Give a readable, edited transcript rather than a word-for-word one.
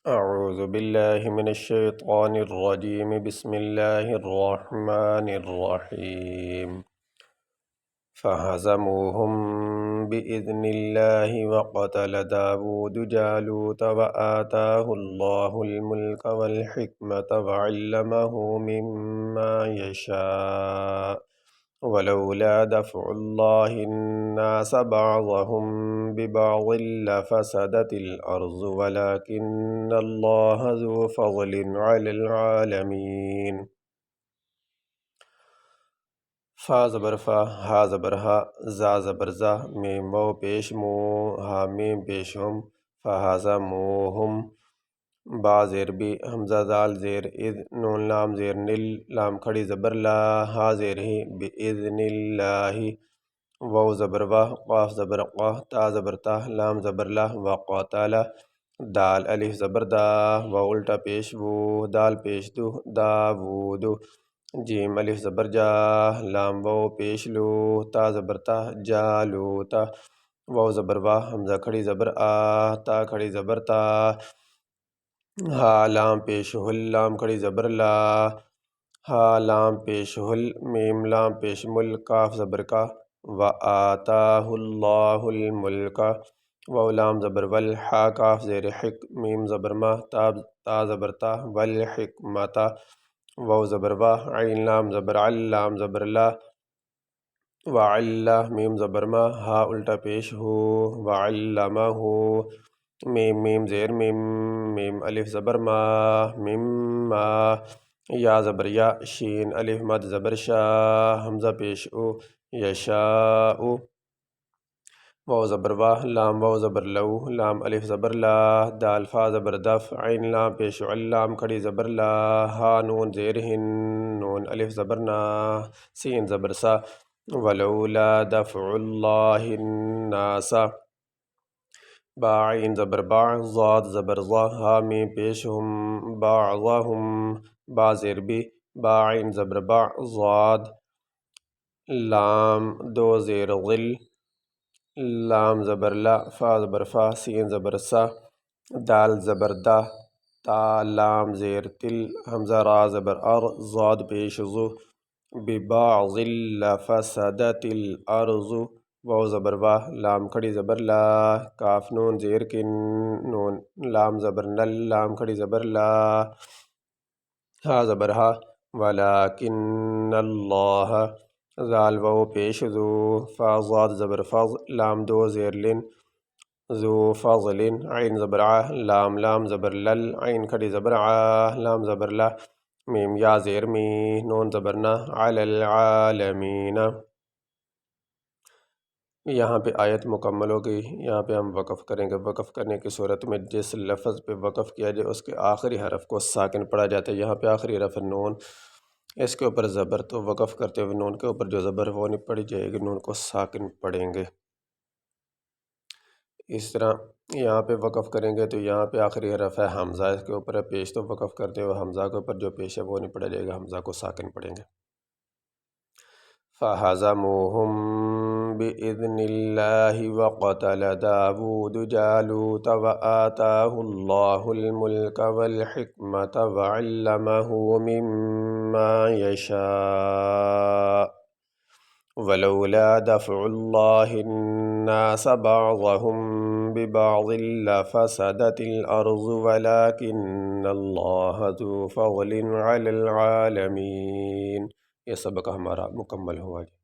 أعوذ بالله من الشيطان الرجيم بسم الله الرحمن الرحيم فهزموهم بإذن الله وقتل داود جالوت وآتاه الله الملك والحكمة وعلمه مما يشاء ولولا دفع الله الناس بعضهم ببعض لفسدت الأرض ولكن الله ذو فضل على العالمين. فا زبر فا، ہا زبر ہا، زا زبر زا، میم واو پیش مو، ہا میم پیش ہم، فہذا موہم، با زیر بی، حمزہ دال زیر اذ، نون لام زیر نل، لام کھڑی زبر لا، ہا زیر ہی، بإذن اللہ، واو زبر واہ، قاف زبر قاہ، تا زبر تا، لام زبر لا، وقاتل، دال الف زبر دا، واو الٹا پیش وو، دال پیش دو، داوود، جیم الف زبر جا، لام واو پیش لو، تا زبر تا، جالوتا، واو زبر واہ، حمزہ کھڑی زبر آ، تا کھڑی زبر تا، ہا لام پیش ہل، لام کھڑی زبر لا، ہا لام پیش ہل، میم لام پیش مل، کاف زبر کا، وآتاہ اللہ الملک، واو لام زبر ول، ہا کاف زیر حک، میم زبر ما، تا زبر تا، والحکمت، واو زبر واہ، عین لام زبر عل، لام زبر لا، وعلہ، میم زبر ما، ہا الٹا پیش ہو، وعلمہ، میم میم زیر میم، میم الف زبر ما، مما، یا زبر یا، شین الف مد زبر شا، حمزہ پیش او، یشاء، واو زبر واہ، لام واو زبر لو، لام الف زبر لا، دال فا زبر دف، عین لام پیش عل، لام کھڑی زبر لا، ہا نون زیر ہن، نون الف زبر نا، سین زبر سا، ولولا دفع اللہ الناس، با عین زبر با، ضاد زبر ضا، ہا میم پیش ہم، بعضہم، با زیر بی، با عین زبر با، ضاد، لام دو زیر ظل، لام زبر لا، فا زبر فا، سین زبر سا، دال زبر دا، تا لام زیر تل، حمزہ را زبر ار، ضاد پیش زو، ببعض لفسدت الارض، واو زبر واہ، لام کھڑی زبر لا، کاف نون زیر کن، نون لام زبر نل، لام کھڑی زبر لا، ہا زبر ہا، ولیکن اللہ، زال واو پیش ذو، فا ضاد زبر فض، لام دو زیر لن، ذو فضل، عین زبر ع، لام لام زبر لل، عین کھڑی زبر ع، لام زبر لا، میم یا زیر می، نون زبر نا، علی العالمین۔ یہاں پہ آیت مکمل ہو گئی، یہاں پہ ہم وقف کریں گے۔ وقف کرنے کی صورت میں جس لفظ پہ وقف کیا جائے اس کے آخری حرف کو ساکن پڑھا جاتا ہے۔ یہاں پہ آخری حرف ہے نون، اس کے اوپر زبر، تو وقف کرتے ہوئے نون کے اوپر جو زبر وہ نہیں پڑھی جائے گی، نون کو ساکن پڑھیں گے۔ اس طرح یہاں پہ وقف کریں گے تو یہاں پہ آخری حرف ہے حمزہ، اس کے اوپر ہے پیش، تو وقف کرتے ہوئے حمزہ کے اوپر جو پیش ہے وہ نہیں پڑھا جائے گا، حمزہ کو ساکن پڑھیں گے۔ فَهَزَمُوهُم بِإِذْنِ اللَّهِ وَقَتَلَ دَاوُودُ جَالُوتَ وَآتَاهُ اللَّهُ الْمُلْكَ وَالْحِكْمَةَ وَعَلَّمَهُ مِمَّا يَشَاءُ وَلَوْلَا دَفْعُ اللَّهِ النَّاسَ بَعْضَهُم بِبَعْضٍ لَفَسَدَتِ الْأَرْضُ وَلَكِنَّ اللَّهَ ذُو فَضْلٍ عَلَى الْعَالَمِينَ۔ یہ سبق ہمارا مکمل ہوا جی۔